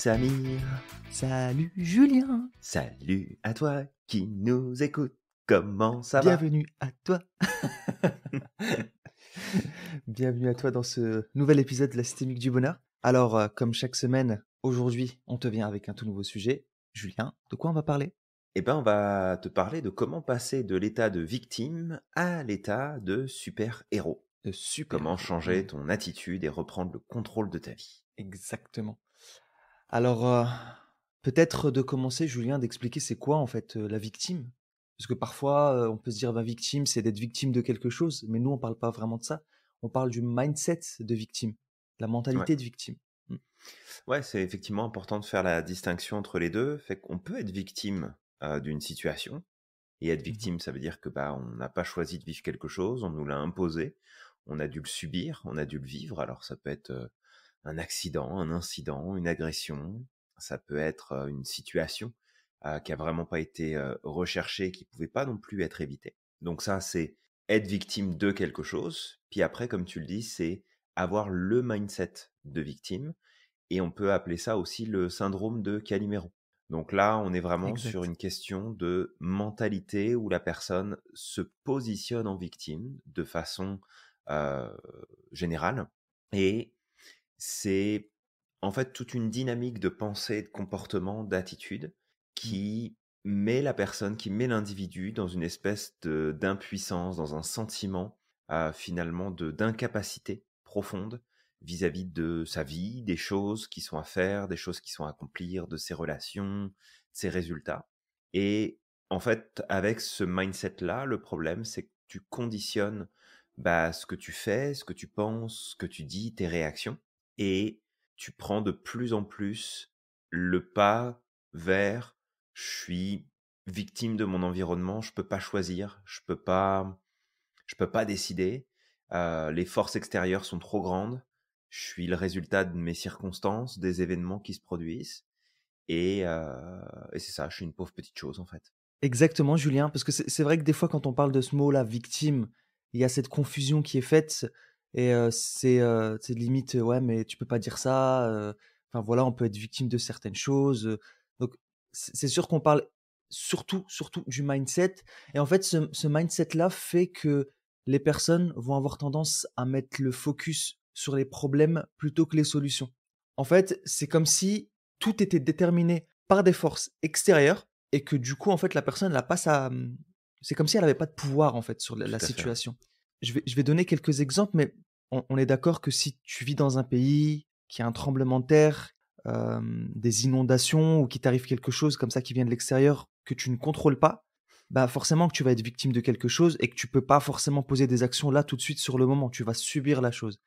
Samir, Salut Julien, salut à toi qui nous écoute, comment ça va? bienvenue à toi. Bienvenue à toi dans ce nouvel épisode de la Systémique du Bonheur. Alors, comme chaque semaine, aujourd'hui, on te vient avec un tout nouveau sujet. Julien, de quoi on va parler? Eh ben, on va te parler de comment passer de l'état de victime à l'état de super-héros. De Comment super-héros. changer ton attitude et reprendre le contrôle de ta vie. Exactement. Alors, peut-être de commencer, Julien, d'expliquer c'est quoi en fait la victime. Parce que parfois, on peut se dire, bah, victime, c'est d'être victime de quelque chose, mais nous, on parle pas vraiment de ça. On parle du mindset de victime, la Ouais. mentalité de victime. Mm. Ouais, c'est effectivement important de faire la distinction entre les deux. Fait qu'on peut être victime d'une situation. Et être Mhm. victime, ça veut dire que on n'a pas choisi de vivre quelque chose, on nous l'a imposé, on a dû le subir, on a dû le vivre. Alors ça peut être un accident, un incident, une agression, ça peut être une situation qui a vraiment pas été recherchée, qui pouvait pas non plus être évitée. Donc ça, c'est être victime de quelque chose. Puis après, comme tu le dis, c'est avoir le mindset de victime. Et on peut appeler ça aussi le syndrome de Calimero. Donc là, on est vraiment sur Exact. une question de mentalité où la personne se positionne en victime de façon euh, générale. Et c'est en fait toute une dynamique de pensée, de comportement, d'attitude Mm. qui met la personne, qui met l'individu dans une espèce d'impuissance, dans un sentiment finalement d'incapacité profonde vis-à-vis de sa vie, des choses qui sont à faire, des choses qui sont à accomplir, de ses relations, ses résultats. Et en fait, avec ce mindset-là, le problème, c'est que tu conditionnes ce que tu fais, ce que tu penses, ce que tu dis, tes réactions, et tu prends de plus en plus le pas vers je suis victime de mon environnement, je peux pas choisir, je peux pas décider, les forces extérieures sont trop grandes, je suis le résultat de mes circonstances, des événements qui se produisent, et, et c'est ça, je suis une pauvre petite chose en fait. Exactement, Julien, parce que c'est vrai que des fois, quand on parle de ce mot-là, victime, il y a cette confusion qui est faite et c'est limite, ouais, mais tu peux pas dire ça. Enfin voilà, on peut être victime de certaines choses. Donc c'est sûr qu'on parle surtout du mindset. Et en fait, ce mindset-là fait que les personnes vont avoir tendance à mettre le focus sur les problèmes plutôt que les solutions. En fait, c'est comme si tout était déterminé par des forces extérieures et que du coup, en fait, la personne, elle a pas sa, c'est comme si elle avait pas de pouvoir, en fait, sur la Tout à fait, ouais. situation. Je vais donner quelques exemples, mais on est d'accord que si tu vis dans un pays qui a un tremblement de terre, des inondations ou qu'il t'arrive quelque chose comme ça qui vient de l'extérieur que tu ne contrôles pas, bah, forcément que tu vas être victime de quelque chose et que tu peux pas forcément poser des actions là tout de suite sur le moment. Tu vas subir la chose.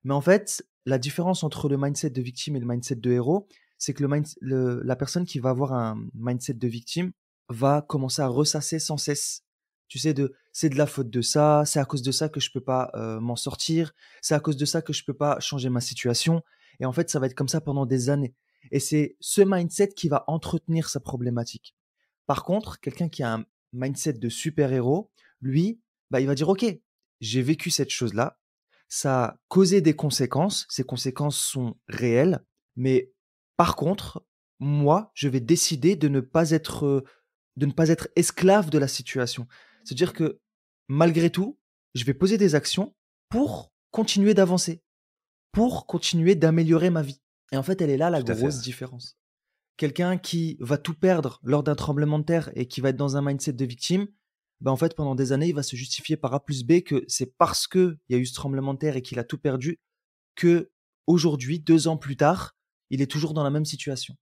Mais en fait, la différence entre le mindset de victime et le mindset de héros, c'est que la personne qui va avoir un mindset de victime va commencer à ressasser sans cesse. Tu sais, c'est de la faute de ça, c'est à cause de ça que je peux pas m'en sortir, c'est à cause de ça que je peux pas changer ma situation. Et en fait, ça va être comme ça pendant des années. Et c'est ce mindset qui va entretenir sa problématique. Par contre, quelqu'un qui a un mindset de super-héros, lui, bah, il va dire, OK, j'ai vécu cette chose-là, ça a causé des conséquences, ces conséquences sont réelles, mais par contre, moi, je vais décider de ne pas être esclave de la situation. C'est-à-dire que malgré tout, je vais poser des actions pour continuer d'avancer, pour continuer d'améliorer ma vie. Et en fait, elle est là la Tout à fait, grosse ouais. différence. Quelqu'un qui va tout perdre lors d'un tremblement de terre et qui va être dans un mindset de victime, bah en fait, pendant des années, il va se justifier par A plus B que c'est parce qu'il y a eu ce tremblement de terre et qu'il a tout perdu que aujourd'hui, 2 ans plus tard, il est toujours dans la même situation.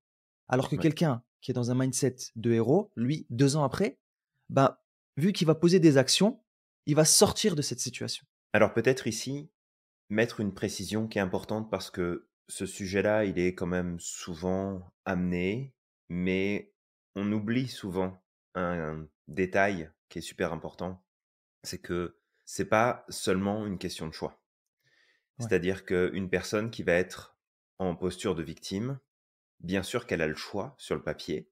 Alors que Ouais. quelqu'un qui est dans un mindset de héros, lui, 2 ans après, bah, vu qu'il va poser des actions, il va sortir de cette situation. Alors peut-être ici, mettre une précision qui est importante parce que ce sujet-là, il est quand même souvent amené, mais on oublie souvent un détail qui est super important, c'est que c'est pas seulement une question de choix. Ouais. C'est-à-dire qu'une personne qui va être en posture de victime, bien sûr qu'elle a le choix sur le papier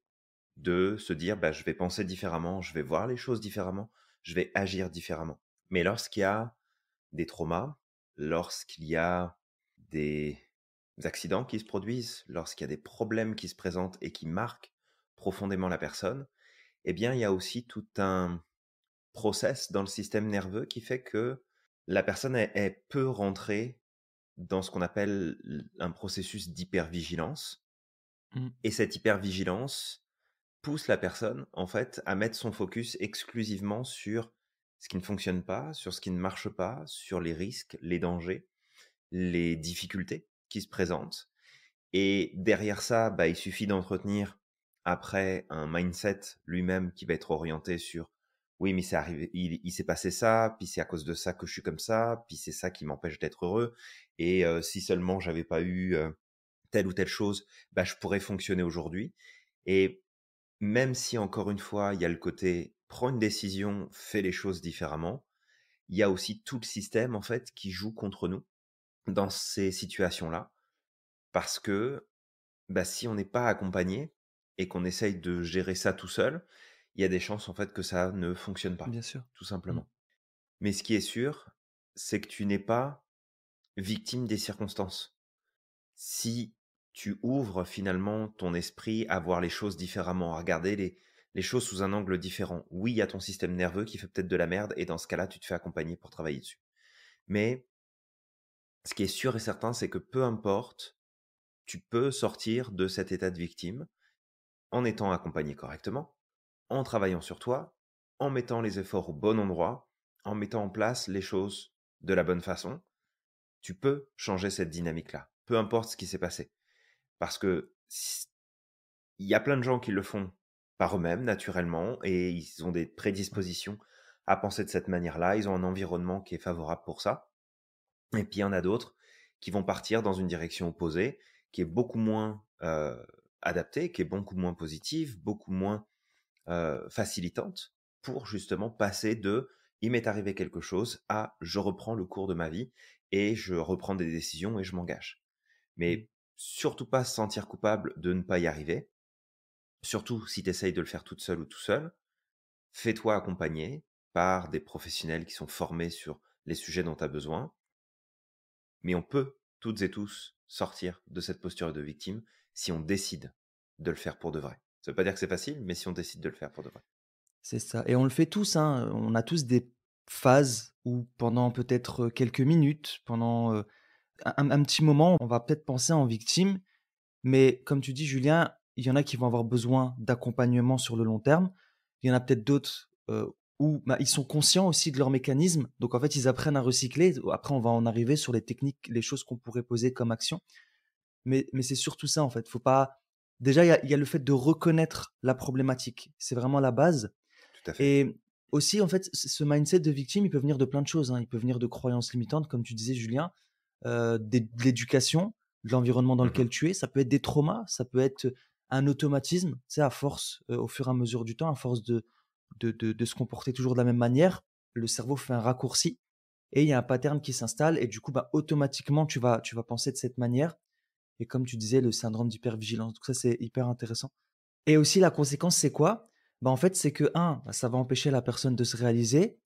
de se dire je vais penser différemment, je vais voir les choses différemment, je vais agir différemment. Mais lorsqu'il y a des traumas, lorsqu'il y a des accidents qui se produisent, lorsqu'il y a des problèmes qui se présentent et qui marquent profondément la personne, eh bien, il y a aussi tout un process dans le système nerveux qui fait que la personne, elle peut rentrer dans ce qu'on appelle un processus d'hypervigilance. Mmh. Et cette hypervigilance pousse la personne, en fait, à mettre son focus exclusivement sur ce qui ne fonctionne pas, sur ce qui ne marche pas, sur les risques, les dangers, les difficultés qui se présentent. Et derrière ça, bah, il suffit d'entretenir après un mindset lui-même qui va être orienté sur oui, mais c'est arrivé, il s'est passé ça, puis c'est à cause de ça que je suis comme ça, puis c'est ça qui m'empêche d'être heureux. Et si seulement j'avais pas eu telle ou telle chose, bah, je pourrais fonctionner aujourd'hui. Et même si encore une fois, il y a le côté prends une décision, fais les choses différemment, il y a aussi tout le système en fait qui joue contre nous dans ces situations-là parce que bah, si on n'est pas accompagné et qu'on essaye de gérer ça tout seul, il y a des chances en fait que ça ne fonctionne pas, Bien sûr. tout Mmh. simplement. Mais ce qui est sûr, c'est que tu n'es pas victime des circonstances. Si tu ouvres finalement ton esprit à voir les choses différemment, à regarder les choses sous un angle différent, oui, il y a ton système nerveux qui fait peut-être de la merde et dans ce cas-là, tu te fais accompagner pour travailler dessus. Mais ce qui est sûr et certain, c'est que peu importe, tu peux sortir de cet état de victime en étant accompagné correctement, en travaillant sur toi, en mettant les efforts au bon endroit, en mettant en place les choses de la bonne façon. Tu peux changer cette dynamique-là, peu importe ce qui s'est passé. Parce que il y a plein de gens qui le font par eux-mêmes, naturellement, et ils ont des prédispositions à penser de cette manière-là. Ils ont un environnement qui est favorable pour ça. Et puis, il y en a d'autres qui vont partir dans une direction opposée, qui est beaucoup moins adaptée, qui est beaucoup moins positive, beaucoup moins facilitante, pour justement passer de il m'est arrivé quelque chose à je reprends le cours de ma vie et je reprends des décisions et je m'engage. Mmh. Mais surtout pas se sentir coupable de ne pas y arriver. Surtout si tu essayes de le faire toute seule ou tout seul, fais-toi accompagner par des professionnels qui sont formés sur les sujets dont tu as besoin. Mais on peut toutes et tous sortir de cette posture de victime si on décide de le faire pour de vrai. Ça veut pas dire que c'est facile, mais si on décide de le faire pour de vrai. C'est ça et on le fait tous, hein, on a tous des phases où pendant peut-être, quelques minutes, pendant, un petit moment, on va peut-être penser en victime, mais comme tu dis Julien, il y en a qui vont avoir besoin d'accompagnement sur le long terme. Il y en a peut-être d'autres, où, bah, ils sont conscients aussi de leurs mécanismes, donc en fait, ils apprennent à recycler. Après, on va en arriver sur les techniques, les choses qu'on pourrait poser comme action, mais c'est surtout ça, en fait. Faut pas déjà, il y a le fait de reconnaître la problématique, c'est vraiment la base. Tout à fait. Et aussi, en fait, mindset de victime, il peut venir de plein de choses, hein. Il peut venir de croyances limitantes, comme tu disais, Julien, de l'éducation, de l'environnement dans Mmh. lequel tu es. Ça peut être des traumas, ça peut être un automatisme. Tu sais, à force, au fur et à mesure du temps, à force de se comporter toujours de la même manière, le cerveau fait un raccourci et il y a un pattern qui s'installe et du coup, bah, automatiquement, tu vas penser de cette manière. Et comme tu disais, le syndrome d'hypervigilance. Donc ça, c'est hyper intéressant. Et aussi la conséquence, c'est quoi? Bah, en fait, c'est que bah, ça va empêcher la personne de se réaliser,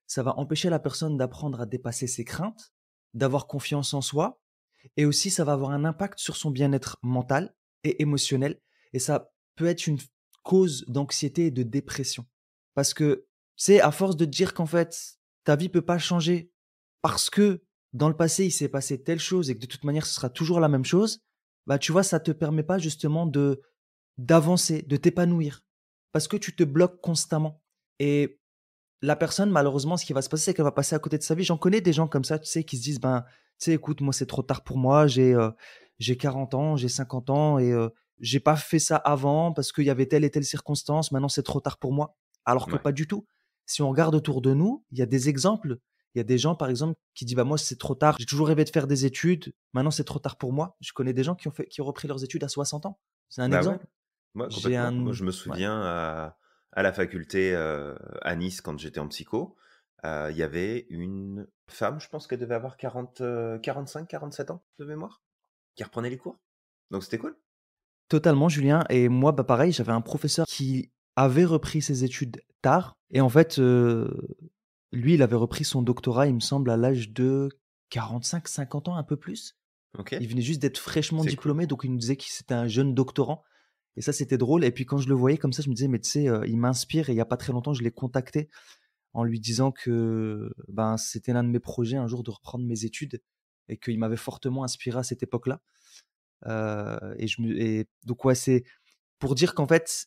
ça va empêcher la personne d'apprendre à dépasser ses craintes, d'avoir confiance en soi et aussi ça va avoir un impact sur son bien-être mental et émotionnel et ça peut être une cause d'anxiété et de dépression. Parce que, c'est à force de te dire qu'en fait, ta vie peut pas changer parce que dans le passé, il s'est passé telle chose et que de toute manière, ce sera toujours la même chose, bah, tu vois, ça te permet pas justement d'avancer, de t'épanouir, parce que tu te bloques constamment. Et la personne, malheureusement, ce qui va se passer, c'est qu'elle va passer à côté de sa vie. J'en connais des gens comme ça, tu sais, qui se disent, ben, tu sais, écoute, moi, c'est trop tard pour moi, j'ai 40 ans, j'ai 50 ans et j'ai pas fait ça avant parce qu'il y avait telle et telle circonstance, maintenant c'est trop tard pour moi. Alors que Ouais. pas du tout. Si on regarde autour de nous, il y a des exemples. Il y a des gens, par exemple, qui disent, bah, moi, c'est trop tard, j'ai toujours rêvé de faire des études, maintenant c'est trop tard pour moi. Je connais des gens qui ont repris leurs études à 60 ans. C'est un Bah ouais, exemple. ouais, J'ai complètement. Moi, un je me Ouais. souviens à la faculté à Nice quand j'étais en psycho, il y avait une femme, je pense qu'elle devait avoir 45, 47 ans de mémoire, qui reprenait les cours. Donc c'était cool. Totalement, Julien. Et moi, bah, pareil, j'avais un professeur qui avait repris ses études tard. Et en fait, lui, il avait repris son doctorat, il me semble, à l'âge de 45, 50 ans, un peu plus. OK, Il venait juste d'être fraîchement c'est cool. diplômé, donc il nous disait que c'était un jeune doctorant et ça, c'était drôle et puis quand je le voyais comme ça, je me disais: «Mais tu sais, il m'inspire» et il y a pas très longtemps, je l'ai contacté en lui disant que, ben, c'était l'un de mes projets un jour de reprendre mes études et qu'il m'avait fortement inspiré à cette époque-là. Et donc ouais, c'est pour dire qu'en fait,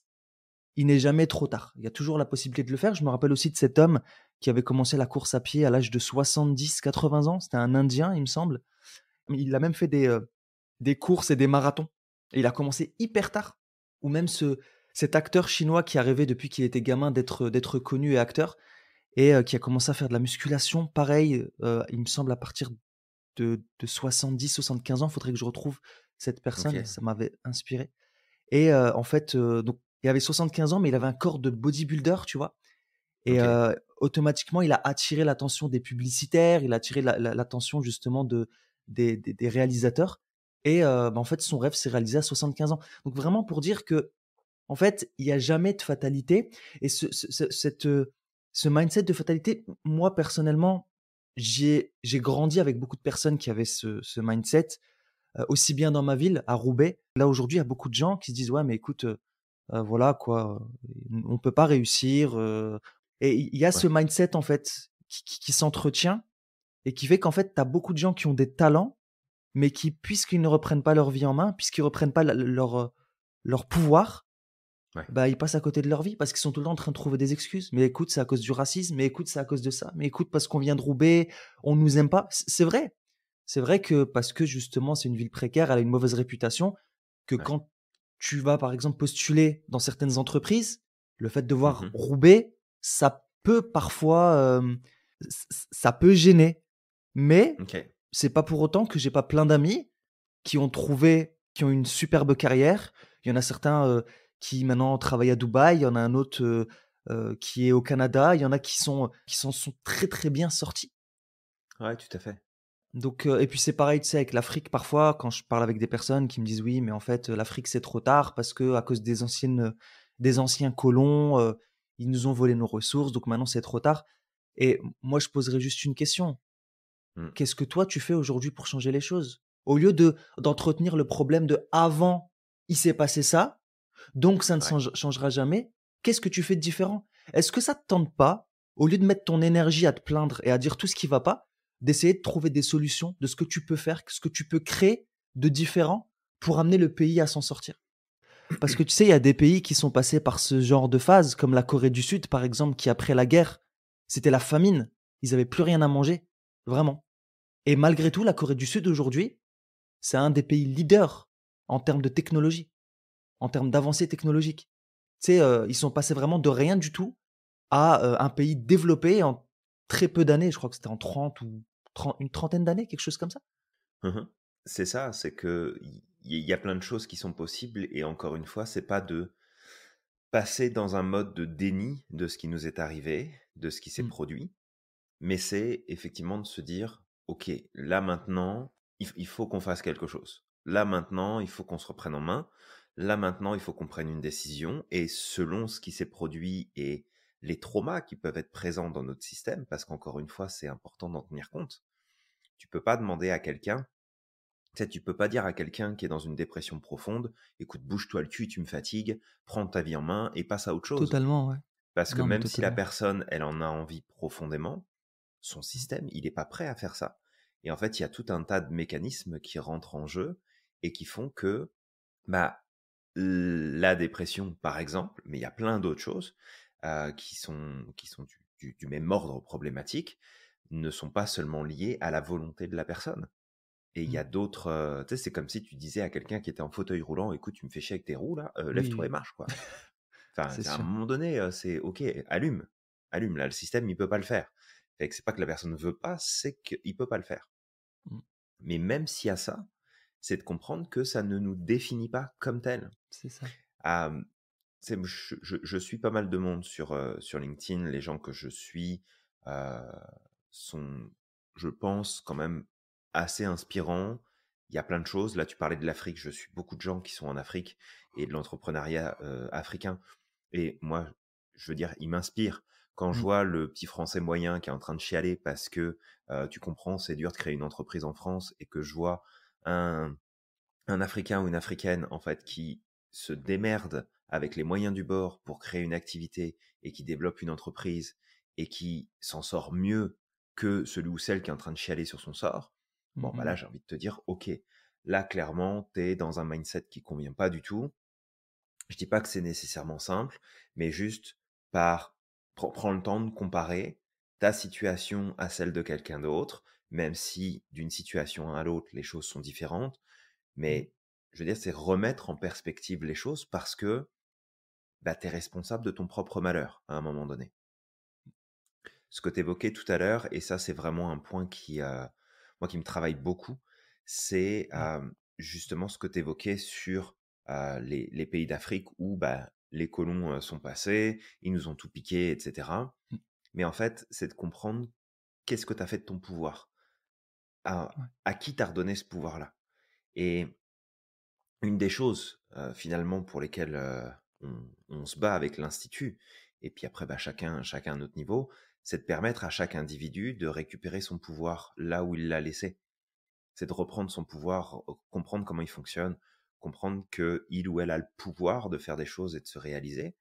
il n'est jamais trop tard. Il y a toujours la possibilité de le faire. Je me rappelle aussi de cet homme qui avait commencé la course à pied à l'âge de 70-80 ans. C'était un Indien, il me semble. Il a même fait des courses et des marathons et il a commencé hyper tard. Ou même cet acteur chinois qui a rêvé depuis qu'il était gamin d'être connu et acteur et qui a commencé à faire de la musculation, pareil, il me semble à partir de 70-75 ans. Il faudrait que je retrouve cette personne, OK, ça m'avait inspiré et en fait, donc il avait 75 ans, mais il avait un corps de bodybuilder, tu vois? Et OK, automatiquement, il a attiré l'attention des publicitaires, il a attiré l'attention justement des réalisateurs et bah, en fait, son rêve s'est réalisé à 75 ans. Donc vraiment pour dire que en fait, il y a jamais de fatalité et ce mindset de fatalité, moi personnellement, j'ai grandi avec beaucoup de personnes qui avaient ce mindset, aussi bien dans ma ville, à Roubaix. Là, aujourd'hui, il y a beaucoup de gens qui se disent: «Ouais, mais écoute, voilà quoi, on peut pas réussir», et il y a ce ouais, mindset en fait qui s'entretient et qui fait qu'en fait, tu as beaucoup de gens qui ont des talents, mais qui, puisqu'ils ne reprennent pas leur vie en main, puisqu'ils reprennent pas leur pouvoir, ouais. bah, ils passent à côté de leur vie parce qu'ils sont tout le temps en train de trouver des excuses. «Mais écoute, c'est à cause du racisme, mais écoute, c'est à cause de ça, mais écoute, parce qu'on vient de Roubaix, on nous aime pas». C'est vrai. C'est vrai que parce que justement, c'est une ville précaire, elle a une mauvaise réputation, que Ouais. quand tu vas, par exemple, postuler dans certaines entreprises, le fait de voir Mmh. Roubaix, ça peut parfois, ça peut gêner. Mais OK. c'est pas pour autant que j'ai pas plein d'amis qui ont une superbe carrière. Il y en a certains, qui maintenant travaillent à Dubaï, il y en a un autre, qui est au Canada, il y en a qui s'en sont très, très bien sortis. Ouais, tout à fait. Donc et puis c'est pareil, tu sais, avec l'Afrique, parfois, quand je parle avec des personnes qui me disent: «Oui, mais en fait, l'Afrique, c'est trop tard parce que à cause des anciens colons, ils nous ont volé nos ressources, donc maintenant c'est trop tard». Et moi, je poserais juste une question: Mmh. qu'est-ce que toi tu fais aujourd'hui pour changer les choses? Au lieu d'entretenir le problème de: «Avant, il s'est passé ça, donc ça ne Ouais. changera jamais», qu'est-ce que tu fais de différent? Est-ce que ça te tente pas, au lieu de mettre ton énergie à te plaindre et à dire tout ce qui va pas, d'essayer de trouver des solutions, de ce que tu peux faire, ce que tu peux créer de différent pour amener le pays à s'en sortir? Parce que tu sais, il y a des pays qui sont passés par ce genre de phase, comme la Corée du Sud, par exemple, qui après la guerre, c'était la famine. Ils avaient plus rien à manger, vraiment. Et malgré tout, la Corée du Sud aujourd'hui, c'est un des pays leaders en termes de technologie, en termes d'avancées technologiques. Tu sais, ils sont passés vraiment de rien du tout à, un pays développé en très peu d'années. Je crois que c'était en 30 ou une trentaine d'années, quelque chose comme ça. Mmh. C'est ça, c'est qu'il y a plein de choses qui sont possibles et encore une fois, c'est pas de passer dans un mode de déni de ce qui nous est arrivé, de ce qui s'est Mmh, produit, mais c'est effectivement de se dire: «OK, là maintenant, il faut qu'on fasse quelque chose. Là maintenant, il faut qu'on se reprenne en main. Là maintenant, il faut qu'on prenne une décision» et selon ce qui s'est produit et les traumas qui peuvent être présents dans notre système, parce qu'encore une fois, c'est important d'en tenir compte. Tu peux pas demander à quelqu'un. Tu sais, tu peux pas dire à quelqu'un qui est dans une dépression profonde: «Écoute, bouge-toi le cul, tu me fatigues, prends ta vie en main et passe à autre chose». totalement, ouais. Parce que Non, mais même si la totalement. personne, elle en a envie profondément, son Mmh, système, il est pas prêt à faire ça. Et en fait, il y a tout un tas de mécanismes qui rentrent en jeu et qui font que, bah, la dépression, par exemple, mais il y a plein d'autres choses, qui sont du même ordre problématique, ne sont pas seulement liées à la volonté de la personne. Et il y mmh. a d'autres, tu sais, c'est comme si tu disais à quelqu'un qui était en fauteuil roulant: «Écoute, tu me fais chier avec tes roues là, Oui, lève-toi et oui, marche, quoi». Enfin, c'est c'est à un sûr. moment donné, c'est OK, allume, allume. Là, le système, il peut pas le faire. Fait que c'est pas que la personne ne veut pas, c'est qu'il peut pas le faire. Mmh, Mais même s'il y a ça, c'est de comprendre que ça ne nous définit pas comme tel. c'est ça. Hem, tu sais, je suis pas mal de monde sur LinkedIn. Les gens que je suis, heu, sont, je pense, quand même assez inspirants. Il y a plein de choses. Là, tu parlais de l'Afrique. Je suis beaucoup de gens qui sont en Afrique et de l'entrepreneuriat, africain et moi, je veux dire, ils m'inspirent. Quand je Mmh, vois le petit Français moyen qui est en train de chialer parce que, tu comprends, c'est dur de créer une entreprise en France et que je vois, un, un Africain ou une Africaine, en fait, qui se démerde avec les moyens du bord pour créer une activité et qui développe une entreprise et qui s'en sort mieux que celui ou celle qui est en train de chialer sur son sort, bon, bah là, Mmh. j'ai envie de te dire, ok, là, clairement, t'es dans un mindset qui convient pas du tout. Je dis pas que c'est nécessairement simple, mais juste prends le temps de comparer ta situation à celle de quelqu'un d'autre, même si d'une situation à l'autre, les choses sont différentes. Mmh. Mais je veux dire, c'est remettre en perspective les choses parce que bah, tu es responsable de ton propre malheur à un moment donné. Ce que tu évoquais tout à l'heure, et ça c'est vraiment un point moi, qui me travaille beaucoup, c'est Ouais. justement ce que tu évoquais sur les pays d'Afrique où bah, les colons sont passés, ils nous ont tout piqué, etc. Mmh. Mais en fait, c'est de comprendre qu'est-ce que tu as fait de ton pouvoir, à, Ouais. à qui t'as redonné ce pouvoir-là. Et une des choses, finalement, pour lesquelles, on se bat avec l'institut et puis après, bah, chacun à notre niveau, c'est de permettre à chaque individu de récupérer son pouvoir là où il l'a laissé. C'est de reprendre son pouvoir, comprendre comment il fonctionne, comprendre qu'il ou elle a le pouvoir de faire des choses et de se réaliser.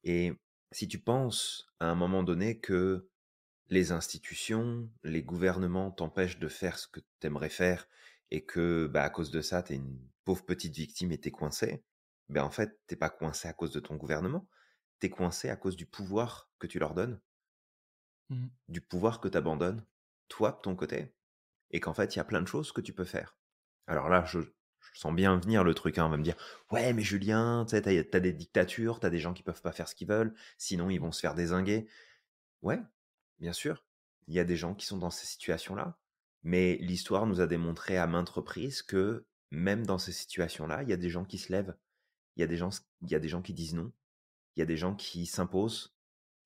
Et si tu penses, à un moment donné, que les institutions, les gouvernements t'empêchent de faire ce que tu aimerais faire et que, bah, à cause de ça, tu es une pauvre petite victime et tu es coincé, ben, en fait, t'es pas coincé à cause de ton gouvernement, tu es coincé à cause du pouvoir que tu leur donnes, Mmh. du pouvoir que tu abandonnes, toi, de ton côté, et qu'en fait, il y a plein de choses que tu peux faire. Alors là, je sens bien venir le truc, hein, on va me dire, ouais, mais Julien, tu sais, t'as des dictatures, t'as des gens qui peuvent pas faire ce qu'ils veulent, sinon ils Mmh. vont se faire dézinguer. Ouais, bien sûr, il y a des gens qui sont dans ces situations-là, mais l'histoire nous a démontré à maintes reprises que même dans ces situations-là, il y a des gens qui se lèvent, il y a des gens qui disent non, il y a des gens qui s'imposent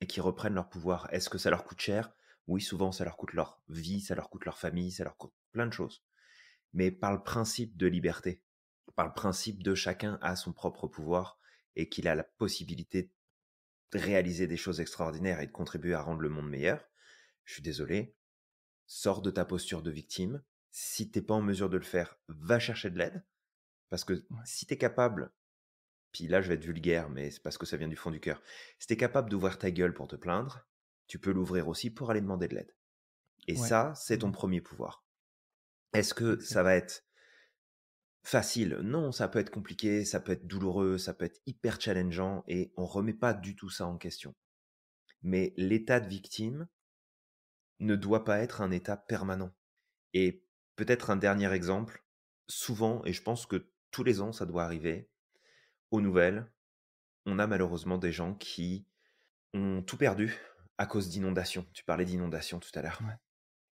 et qui reprennent leur pouvoir. Est-ce que ça leur coûte cher? Oui, souvent ça leur coûte leur vie, ça leur coûte leur famille, ça leur coûte plein de choses. Mais par le principe de liberté, par le principe de chacun a son propre pouvoir et qu'il a la possibilité de réaliser des choses extraordinaires et de contribuer à rendre le monde meilleur, je suis désolé, sors de ta posture de victime. Si t'es pas en mesure de le faire, va chercher de l'aide. Parce que Ouais. si t'es capable, puis là je vais être vulgaire, mais c'est parce que ça vient du fond du cœur, si t'es capable d'ouvrir ta gueule pour te plaindre, tu peux l'ouvrir aussi pour aller demander de l'aide. Et Ouais. ça, c'est ton Mmh. premier pouvoir. Est-ce que ça Exact. va être facile? Non, ça peut être compliqué, ça peut être douloureux, ça peut être hyper challengeant, et on remet pas du tout ça en question. Mais l'état de victime ne doit pas être un état permanent. Et peut-être un dernier exemple, souvent, et je pense que tous les ans ça doit arriver, aux nouvelles, on a malheureusement des gens qui ont tout perdu à cause d'inondations. Tu parlais d'inondations tout à l'heure. Ouais.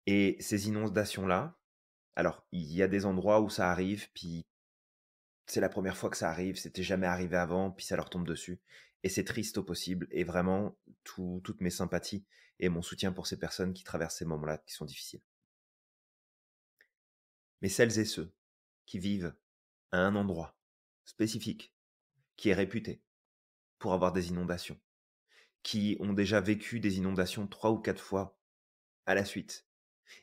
Et ces inondations-là, alors il y a des endroits où ça arrive, puis c'est la première fois que ça arrive, c'était jamais arrivé avant, puis ça leur tombe dessus. Et c'est triste au possible, et vraiment toutes mes sympathies et mon soutien pour ces personnes qui traversent ces moments-là qui sont difficiles. Mais celles et ceux qui vivent à un endroit spécifique, qui est réputé pour avoir des inondations, qui ont déjà vécu des inondations 3 ou 4 fois à la suite,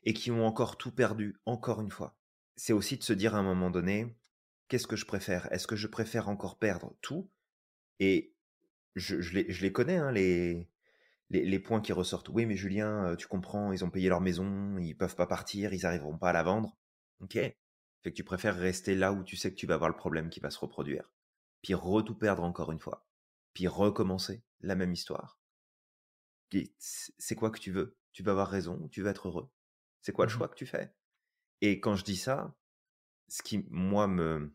et qui ont encore tout perdu encore une fois. C'est aussi de se dire à un moment donné, qu'est-ce que je préfère? Est-ce que je préfère encore perdre tout? Et je les connais, hein, les points qui ressortent. Oui, mais Julien, tu comprends, ils ont payé leur maison, ils peuvent pas partir, ils arriveront pas à la vendre. Ok. Fait que tu préfères rester là où tu sais que tu vas avoir le problème qui va se reproduire. Puis tout perdre encore une fois. Puis recommencer la même histoire. Et c'est quoi que tu veux? Tu veux avoir raison ou tu veux être heureux? C'est quoi le Mmh. choix que tu fais? Et quand je dis ça, ce qui, moi, me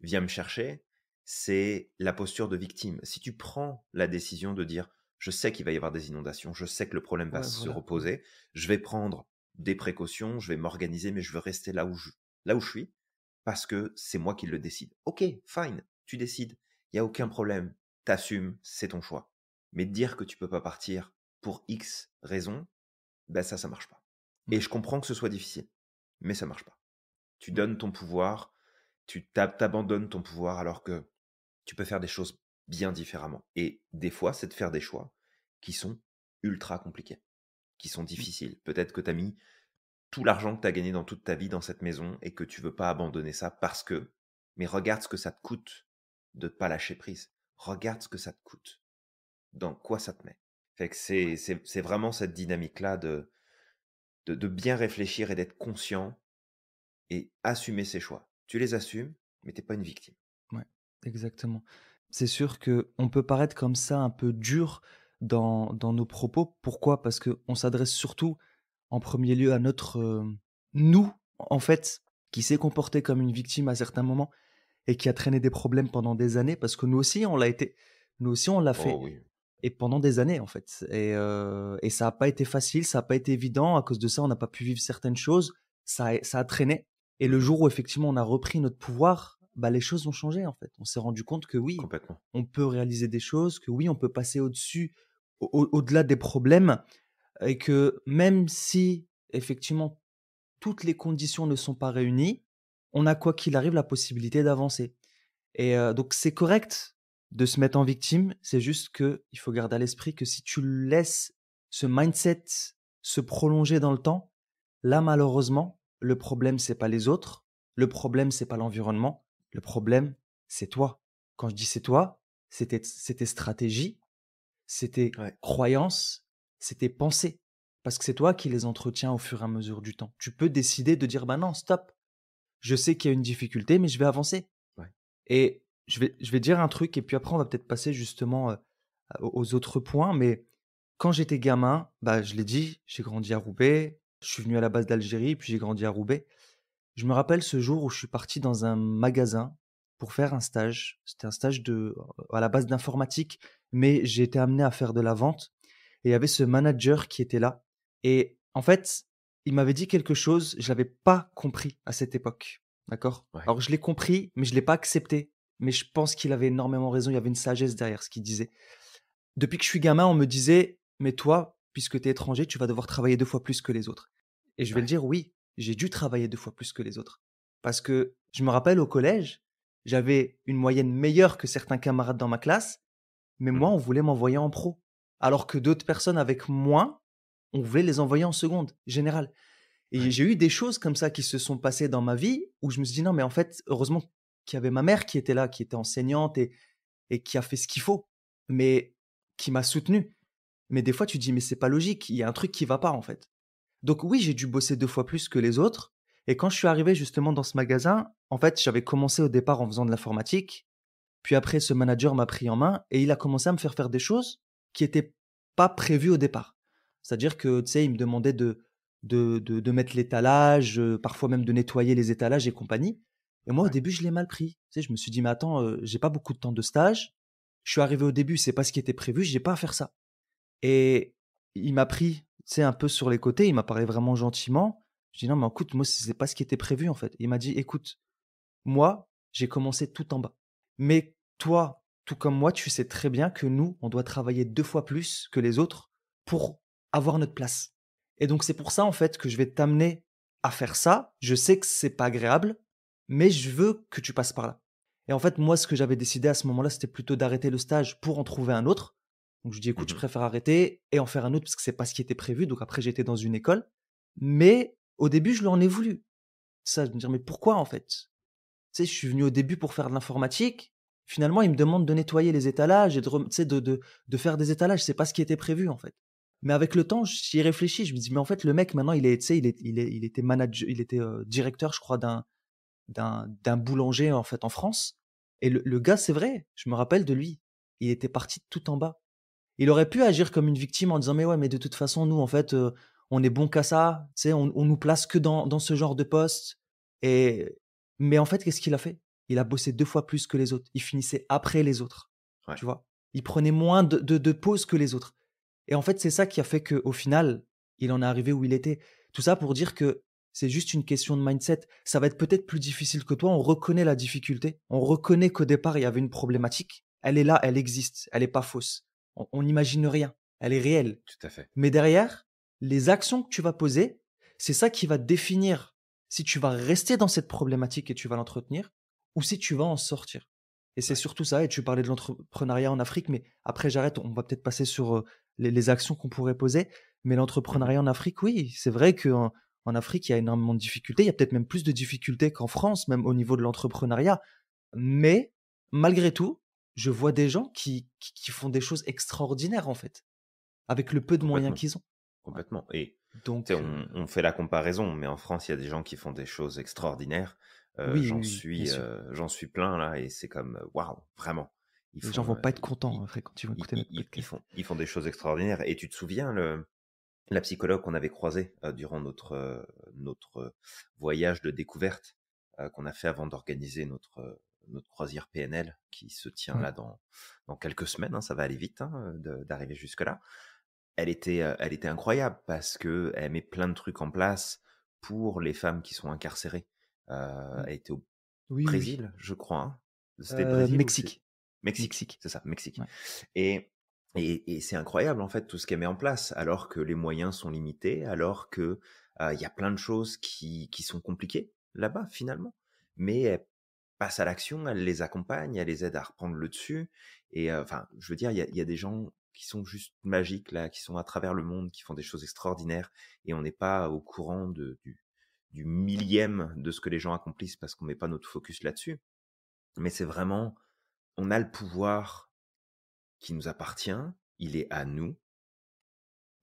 vient me chercher, c'est la posture de victime. Si tu prends la décision de dire, je sais qu'il va y avoir des inondations, je sais que le problème va Ouais, se voilà. Mmh. reposer, je vais prendre des précautions, je vais m'organiser, mais je veux rester là où je suis, parce que c'est moi qui le décide. Ok, fine, tu décides, il n'y a aucun Mmh. problème, t'assumes, c'est ton choix. Mais dire que tu peux pas partir pour X raison, ben ça marche pas. Et Ouais. je comprends que ce soit difficile, mais ça marche pas. Tu Ouais. donnes ton pouvoir, t'abandonnes ton pouvoir alors que tu peux faire des choses bien différemment. Et des fois, c'est de faire des choix qui sont ultra compliqués, qui sont Mmh. difficiles. Peut-être que tu as mis tout l'argent que tu as gagné dans toute ta vie dans cette maison et que tu veux pas abandonner ça parce que, mais regarde ce que ça te coûte de ne pas lâcher prise. Regarde ce que ça te coûte. Dans quoi ça te met. Fait que c'est vraiment cette dynamique-là de bien réfléchir et d'être conscient et assumer ses choix. Tu les assumes, mais t'es pas une victime. Ouais, exactement. C'est sûr que on peut paraître comme ça un peu dur dans nos propos. Pourquoi? Parce qu'on s'adresse surtout en premier lieu à notre nous, en fait, qui s'est comporté comme une victime à certains moments et qui a traîné des problèmes pendant des années, parce que nous aussi, on l'a été. Nous aussi, on l'a Oh fait. oui, Et pendant des années, en fait. Et ça n'a pas été facile, ça n'a pas été évident. À cause de ça, on n'a pas pu vivre certaines choses. Ça a traîné. Et le mmh, jour où effectivement on a repris notre pouvoir, bah, les choses ont changé, en fait. On s'est rendu compte que oui, complètement. on peut réaliser des choses, que oui, on peut passer au-dessus, au-delà des problèmes, et que même si effectivement toutes les conditions ne sont pas réunies, on a quoi qu'il arrive la possibilité d'avancer. Et donc c'est correct de se mettre en victime, c'est juste que il faut garder à l'esprit que si tu laisses ce mindset se prolonger dans le temps, là malheureusement, le problème c'est pas les autres, le problème c'est pas l'environnement, le problème c'est toi. Quand je dis c'est toi, c'était stratégie, c'était Ouais, croyance, c'était pensée. Parce que c'est toi qui les entretiens au fur et à mesure du temps. Tu peux décider de dire bah non, stop. Je sais qu'il y a une difficulté, mais je vais avancer. ouais. Et je vais dire un truc et puis après on va peut-être passer justement, aux autres points, mais quand j'étais gamin, bah, je l'ai dit, j'ai grandi à Roubaix, je suis venu à la base d'Algérie, puis j'ai grandi à Roubaix. Je me rappelle ce jour où je suis parti dans un magasin pour faire un stage. C'était un stage à la base d'informatique, mais j'ai été amené à faire de la vente et il y avait ce manager qui était là et en fait, il m'avait dit quelque chose, je l'avais pas compris à cette époque, d'accord? Ouais. Alors je l'ai compris, mais je l'ai pas accepté, mais je pense qu'il avait énormément raison, il y avait une sagesse derrière ce qu'il disait. Depuis que je suis gamin, on me disait: «Mais toi, puisque tu es étranger, tu vas devoir travailler 2 fois plus que les autres» et je vais le Ouais. dire, oui, j'ai dû travailler 2 fois plus que les autres. Parce que je me rappelle au collège, j'avais une moyenne meilleure que certains camarades dans ma classe, mais moi, Mmh. on voulait m'envoyer en pro. Alors que d'autres personnes avec moins, on voulait les envoyer en seconde, générale. Et Ouais. j'ai eu des choses comme ça qui se sont passées dans ma vie où je me suis dit: «Non, mais en fait, heureusement qu'il y avait ma mère qui était là, qui était enseignante et qui a fait ce qu'il faut, mais qui m'a soutenu». Mais des fois, tu te dis: «Mais c'est pas logique, il y a un truc qui va pas, en fait». Donc oui, j'ai dû bosser 2 fois plus que les autres et quand je suis arrivé justement dans ce magasin, en fait, j'avais commencé au départ en faisant de l'informatique, puis après ce manager m'a pris en main et il a commencé à me faire des choses qui étaient pas prévues au départ. C'est-à-dire que, tu sais, il me demandait de mettre l'étalage, parfois même de nettoyer les étalages et compagnie et moi, au Ouais. début, je l'ai mal pris. Tu sais, je me suis dit: «Mais attends, j'ai pas beaucoup de temps de stage. Je suis arrivé au début, c'est pas ce qui était prévu, j'ai pas à faire ça». Et il m'a pris, tu sais, un peu sur les côtés, il m'a parlé vraiment gentiment. Je dis: «Non, mais écoute, moi, c'est pas ce qui était prévu, en fait». Il m'a dit: «Écoute, moi, j'ai commencé tout en bas. Mais toi, tout comme moi, tu sais très bien que nous, on doit travailler 2 fois plus que les autres pour avoir notre place. Et donc c'est pour ça, en fait, que je vais t'amener à faire ça. Je sais que c'est pas agréable, mais je veux que tu passes par là». Et en fait, moi, ce que j'avais décidé à ce moment-là, c'était plutôt d'arrêter le stage pour en trouver un autre. Donc je dis: «Écoute, je Mmh. préfère arrêter et en faire un autre parce que c'est pas ce qui était prévu». Donc après, j'étais dans une école. Mais au début, je lui en ai voulu. Ça, de me dire: «Mais pourquoi, en fait?» Tu sais, je suis venu au début pour faire de l'informatique. Finalement, il me demande de nettoyer les étalages et tu sais, de faire des étalages. C'est pas ce qui était prévu, en fait. Mais avec le temps, j'y ai réfléchi. Je me dis: «Mais en fait, le mec, maintenant, il est, tu sais, il était manager, il était, directeur, je crois, d'un boulanger, en fait, en France et le gars, c'est vrai, je me rappelle de lui. Il était parti de tout en bas. Il aurait pu agir comme une victime en disant: «Mais ouais, mais de toute façon, nous, en fait, on est bon qu'à ça. Tu sais, on nous place que dans ce genre de poste» et mais en fait, qu'est-ce qu'il a fait? Il a bossé 2 fois plus que les autres. Il finissait après les autres, Ouais. tu vois? Il prenait moins de pauses que les autres et en fait, c'est ça qui a fait qu'au final, il en est arrivé où il était. Tout ça pour dire que c'est juste une question de mindset. Ça va être peut-être plus difficile que toi. On reconnaît la difficulté. On reconnaît qu'au départ, il y avait une problématique. Elle est là, elle existe, elle est pas fausse. On n'imagine rien, elle est réelle. Tout à fait. Mais derrière, les actions que tu vas poser, c'est ça qui va définir si tu vas rester dans cette problématique et tu vas l'entretenir ou si tu vas en sortir. Et c'est Ouais. surtout ça, et tu parlais de l'entrepreneuriat en Afrique, mais après j'arrête, on va peut-être passer sur les actions qu'on pourrait poser. Mais Mmh. l'entrepreneuriat en Afrique, oui, c'est vrai qu'on En Afrique, il y a énormément de difficultés. Il y a peut-être même plus de difficultés qu'en France, même au niveau de l'entrepreneuriat. Mais malgré tout, je vois des gens qui font des choses extraordinaires, en fait, avec le peu de moyens Complètement, qu'ils ont. Ouais. complètement. Et tu sais, Donc, on fait la comparaison, mais en France, il y a des gens qui font des choses extraordinaires. oui, oui, oui, bien sûr. J'en suis plein là, et c'est comme waouh, vraiment. Ils Les gens font, vont pas être contents après quand ils vont écouter notre podcast. ils font des choses extraordinaires. Et tu te souviens la psychologue qu'on avait croisée durant notre voyage de découverte qu'on a fait avant d'organiser notre croisière PNL qui se tient Ouais. là dans quelques semaines, hein, ça va aller vite hein, d'arriver jusque-là. Elle était incroyable parce que elle met plein de trucs en place pour les femmes qui sont incarcérées. Mmh. Elle était au Oui, oui, oui. Brésil, je crois, hein. C'était le Brésil ou c'est Mexique. Mexique, Mexique. c'est ça, Mexique. Ouais. Et et c'est incroyable en fait tout ce qu'elle met en place, alors que les moyens sont limités, alors que, il y a plein de choses qui sont compliquées là-bas finalement. Mais elle passe à l'action, elle les accompagne, elle les aide à reprendre le dessus. Et enfin, je veux dire, il y a des gens qui sont juste magiques là, qui sont à travers le monde, qui font des choses extraordinaires, et on n'est pas au courant du millième de ce que les gens accomplissent parce qu'on met pas notre focus là-dessus. Mais c'est vraiment, on a le pouvoir qui nous appartient, il est à nous,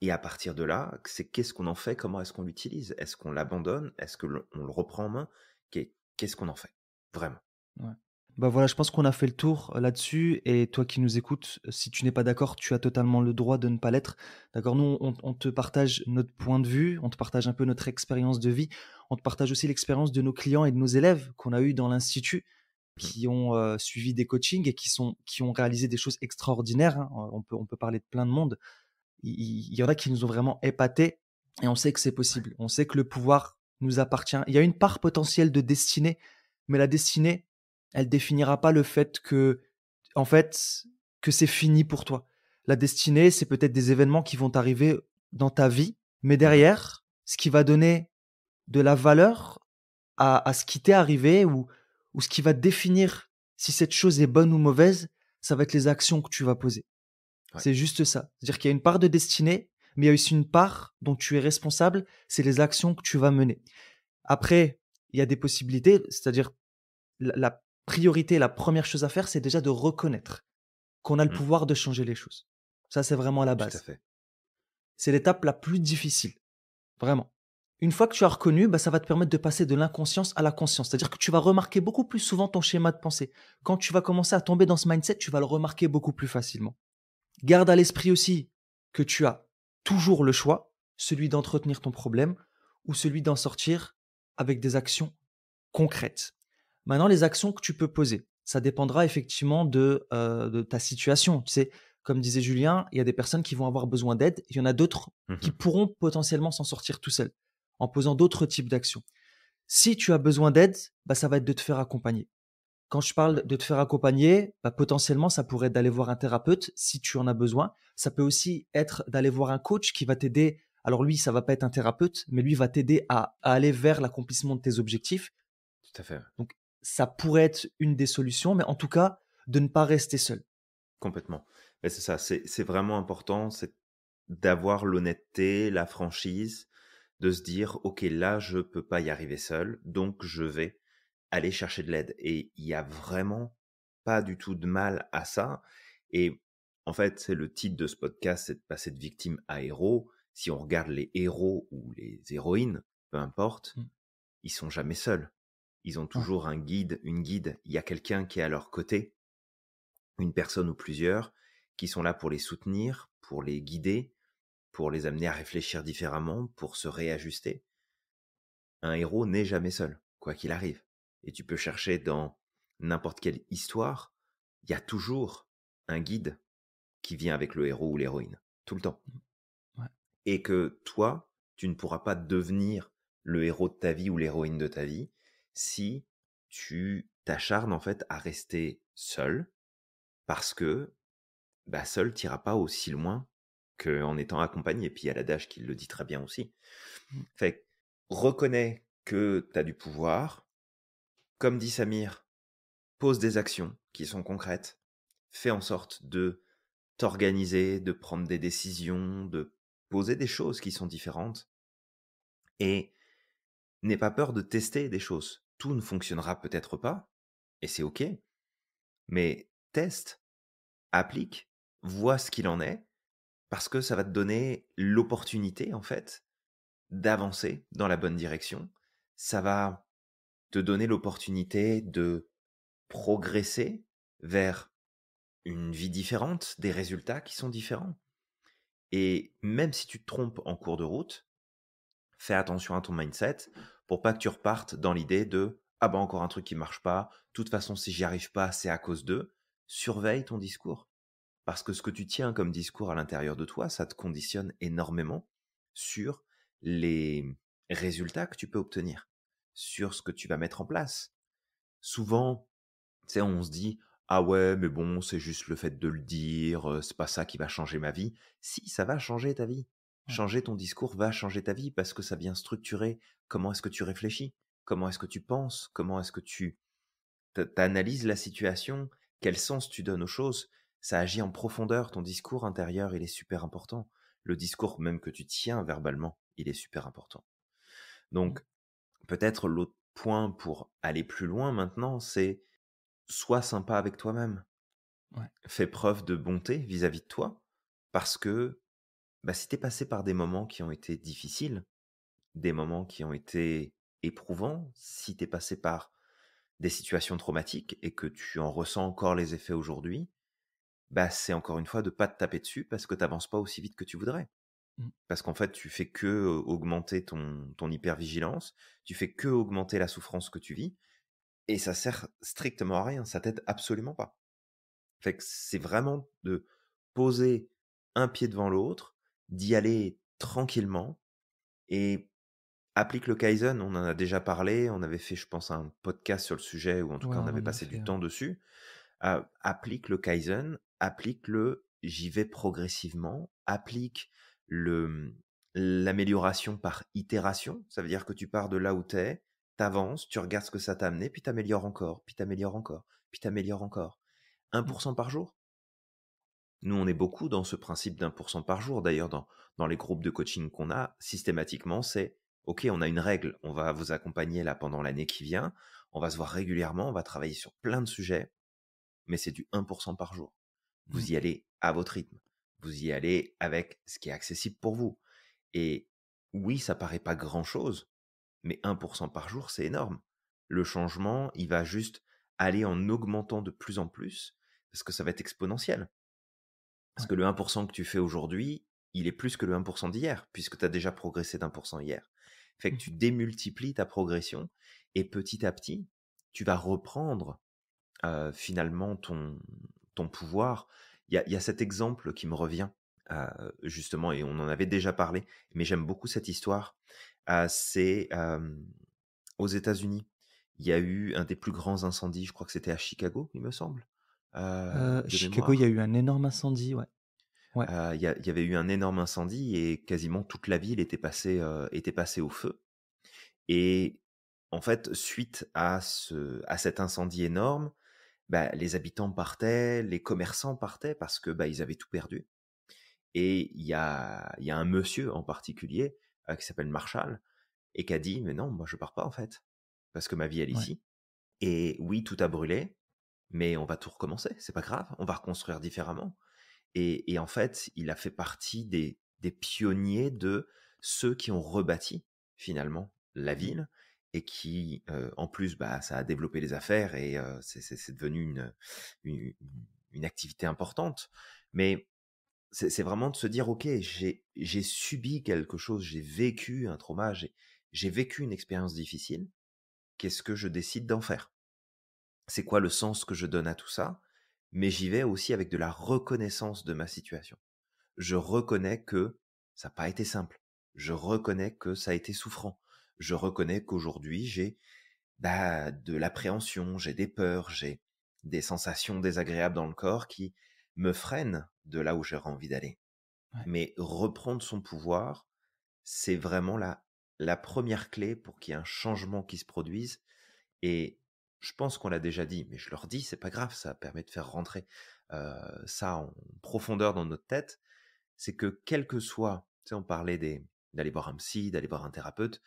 et à partir de là, c'est qu'est-ce qu'on en fait, comment est-ce qu'on l'utilise? Est-ce qu'on l'abandonne? Est-ce que on le reprend en main? Qu'est-ce qu'on en fait? Vraiment. Ouais. Bah, voilà, je pense qu'on a fait le tour, là-dessus et toi qui nous écoutes, si tu n'es pas d'accord, tu as totalement le droit de ne pas l'être. D'accord? Nous, on te partage notre point de vue, on te partage un peu notre expérience de vie, on te partage aussi l'expérience de nos clients et de nos élèves qu'on a eu dans l'institut, Mmh. qui ont, suivi des coachings et qui ont réalisé des choses extraordinaires, hein. On peut parler de plein de monde. Il y en a qui nous ont vraiment épatés et on sait que c'est Ouais, possible. On sait que le pouvoir nous appartient. Il y a une part potentielle de destinée, mais la destinée, elle définira pas le fait que, en fait, que c'est fini pour toi. La destinée, c'est peut-être des événements qui vont arriver dans ta vie, mais mmh, derrière, ce qui va donner de la valeur à ce qui t'est arrivé ou ce qui va définir si cette chose est bonne ou mauvaise, ça va être les actions que tu vas poser. ouais, C'est juste ça. C'est-à-dire qu'il y a une part de destinée, mais il y a aussi une part dont tu es responsable, c'est les actions que tu vas mener. Après, il y a des possibilités, c'est-à-dire la priorité, la première chose à faire, c'est déjà de reconnaître qu'on a le mmh, pouvoir de changer les choses. Ça, c'est vraiment la tout à base. fait. C'est l'étape la plus difficile, vraiment. Une fois que tu as reconnu, bah, ça va te permettre de passer de l'inconscience à la conscience. C'est-à-dire que tu vas remarquer beaucoup plus souvent ton schéma de pensée. Quand tu vas commencer à tomber dans ce mindset, tu vas le remarquer beaucoup plus facilement. Garde à l'esprit aussi que tu as toujours le choix, celui d'entretenir ton problème ou celui d'en sortir avec des actions concrètes. Maintenant, les actions que tu peux poser, ça dépendra effectivement de ta situation. Tu sais, comme disait Julien, il y a des personnes qui vont avoir besoin d'aide, il y en a d'autres qui Mmh. pourront potentiellement s'en sortir tout seuls en posant d'autres types d'actions. Si tu as besoin d'aide, bah, ça va être de te faire accompagner. Quand je parle Ouais, de te faire accompagner, bah, potentiellement, ça pourrait être d'aller voir un thérapeute si tu en as besoin. Ça peut aussi être d'aller voir un coach qui va t'aider. Alors lui, ça va pas être un thérapeute, mais lui va t'aider à aller vers l'accomplissement de tes objectifs. tout à fait, ouais. Donc, ça pourrait être une des solutions, mais en tout cas, de ne pas rester seul. Complètement. Mais c'est ça, c'est vraiment important, c'est d'avoir l'honnêteté, la franchise, de se dire: «OK, là, je peux pas y arriver seul, donc je vais aller chercher de l'aide», et il y a vraiment pas du tout de mal à ça. Et en fait, c'est le titre de ce podcast, c'est de passer de victime à héros. Si on regarde les héros ou les héroïnes, peu importe, Mm. ils sont jamais seuls. Ils ont Ouais, toujours un guide, une guide. Il y a quelqu'un qui est à leur côté, une personne ou plusieurs, qui sont là pour les soutenir, pour les guider, pour les amener à réfléchir différemment, pour se réajuster. Un héros n'est jamais seul, quoi qu'il arrive. Et tu peux chercher dans n'importe quelle histoire, il y a toujours un guide qui vient avec le héros ou l'héroïne, tout le temps. ouais, Et que toi, tu ne pourras pas devenir le héros de ta vie ou l'héroïne de ta vie si tu t'acharnes en fait à rester seul, parce que bah, seul, tu iras pas aussi loin qu'en étant accompagné. Et puis il y a l'adage qui le dit très bien aussi. mm, Fait que reconnais que tu as du pouvoir. Comme dit Samir, pose des actions qui sont concrètes. Fais en sorte de t'organiser, de prendre des décisions, de poser des choses qui sont différentes. Et n'aie pas peur de tester des choses. Tout ne fonctionnera peut-être pas, et c'est OK, mais teste, applique, vois ce qu'il en est, parce que ça va te donner l'opportunité, en fait, d'avancer dans la bonne direction. Ça va te donner l'opportunité de progresser vers une vie différente, des résultats qui sont différents. Et même si tu te trompes en cours de route, fais attention à ton mindset pour pas que tu repartes dans l'idée de ah bah encore un truc qui marche pas, de toute façon si j'y arrive pas, c'est à cause d'eux. Surveille ton discours parce que ce que tu tiens comme discours à l'intérieur de toi, ça te conditionne énormément sur les résultats que tu peux obtenir, sur ce que tu vas mettre en place. Souvent, tu sais, on se dit: «Ah ouais, mais bon, c'est juste le fait de le dire, c'est pas ça qui va changer ma vie». Si, ça va changer ta vie. Ouais. Changer ton discours va changer ta vie parce que ça vient structurer comment est-ce que tu réfléchis, comment est-ce que tu penses, comment est-ce que tu analyses la situation, quel sens tu donnes aux choses. Ça agit en profondeur, ton discours intérieur, il est super important. Le discours même que tu tiens verbalement, il est super important. Mmh. Donc peut-être l'autre point pour aller plus loin maintenant, c'est sois sympa avec toi-même. Ouais. Fais preuve de bonté vis-à-vis de toi, parce que bah, si tu es passé par des moments qui ont été difficiles, des moments qui ont été éprouvants, si tu es passé par des situations traumatiques et que tu en ressens encore les effets aujourd'hui, bah, c'est encore une fois de pas te taper dessus parce que tu avances pas aussi vite que tu voudrais. Mmh. Parce qu'en fait, tu fais que augmenter ton hypervigilance, tu fais que augmenter la souffrance que tu vis, et ça sert strictement à rien, ça t'aide absolument pas. Fait que c'est vraiment de poser un pied devant l'autre, d'y aller tranquillement et applique le Kaizen. On en a déjà parlé, on avait fait, je pense, un podcast sur le sujet ou en tout Ouais, cas, on on avait en a passé fait, du ouais. temps dessus. Applique le Kaizen, applique le j'y vais progressivement, applique le l'amélioration par itération. Ça veut dire que tu pars de là où tu es, tu avances, tu regardes ce que ça t'a amené, puis tu améliores encore, puis tu améliores encore, puis tu améliores encore. Mmh. 1% par jour. Nous, on est beaucoup dans ce principe d'1% par jour. D'ailleurs, dans les groupes de coaching qu'on a, systématiquement, c'est OK, on a une règle, on va vous accompagner là pendant l'année qui vient, on va se voir régulièrement, on va travailler sur plein de sujets, mais c'est du 1% par jour. Mmh. Vous y allez à votre rythme, vous y allez avec ce qui est accessible pour vous. Et oui, ça paraît pas grand-chose, mais 1% par jour, c'est énorme. Le changement, il va juste aller en augmentant de plus en plus parce que ça va être exponentiel. Parce Ouais. que le 1% que tu fais aujourd'hui, il est plus que le 1% d'hier, puisque tu as déjà progressé d'1% hier. Fait que Mmh. tu démultiplies ta progression et petit à petit, tu vas reprendre finalement ton pouvoir. Il y a cet exemple qui me revient, justement, et on en avait déjà parlé, mais j'aime beaucoup cette histoire. C'est aux États-Unis. Il y a eu un des plus grands incendies, je crois que c'était à Chicago, il me semble, de Chicago, il y a mémoire. eu un énorme incendie, ouais. Ouais. Il y avait eu un énorme incendie et quasiment toute la ville était passée au feu. Et en fait, suite à cet incendie énorme, bah, les habitants partaient, les commerçants partaient parce que bah, ils avaient tout perdu. Et il y a un monsieur en particulier qui s'appelle Marshall et qui a dit: «Mais non, moi je pars pas en fait, parce que ma vie elle est Ouais. ici. Et oui, tout a brûlé, mais on va tout recommencer, c'est pas grave, on va reconstruire différemment». Et en fait, il a fait partie des pionniers de ceux qui ont rebâti finalement la Mmh. ville et qui, en plus, bah, ça a développé les affaires et c'est devenu une une activité importante. Mais c'est vraiment de se dire: «OK, j'ai subi quelque chose, j'ai vécu un trauma, j'ai vécu une expérience difficile. Qu'est-ce que je décide d'en faire? C'est quoi le sens que je donne à tout ça?» Mais j'y vais aussi avec de la reconnaissance de ma situation. Je reconnais que ça n'a pas été simple. Je reconnais que ça a été souffrant. Je reconnais qu'aujourd'hui, j'ai bah, de l'appréhension, j'ai des peurs, j'ai des sensations désagréables dans le corps qui me freinent de là où j'aurais envie d'aller. Ouais. Mais reprendre son pouvoir, c'est vraiment la première clé pour qu'il y ait un changement qui se produise. Et je pense qu'on l'a déjà dit, mais je le redis, c'est pas grave, ça permet de faire rentrer ça en profondeur dans notre tête. C'est que quel que soit, tu sais, on parlait d'aller voir un psy, d'aller voir un thérapeute,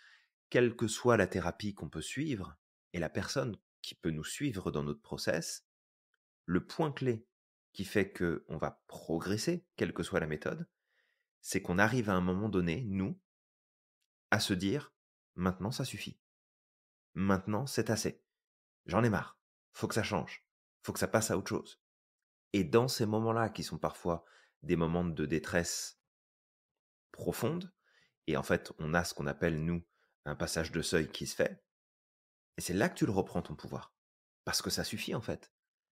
quelle que soit la thérapie qu'on peut suivre et la personne qui peut nous suivre dans notre process, le point clé qui fait qu'on va progresser, quelle que soit la méthode, c'est qu'on arrive à un moment donné, nous, à se dire: «Maintenant ça suffit. Maintenant c'est assez. J'en ai marre. Faut que ça change. Faut que ça passe à autre chose». Et dans ces moments-là, qui sont parfois des moments de détresse profonde, et en fait, on a ce qu'on appelle, nous, un passage de seuil qui se fait, et c'est là que tu le reprends ton pouvoir. Parce que ça suffit, en fait.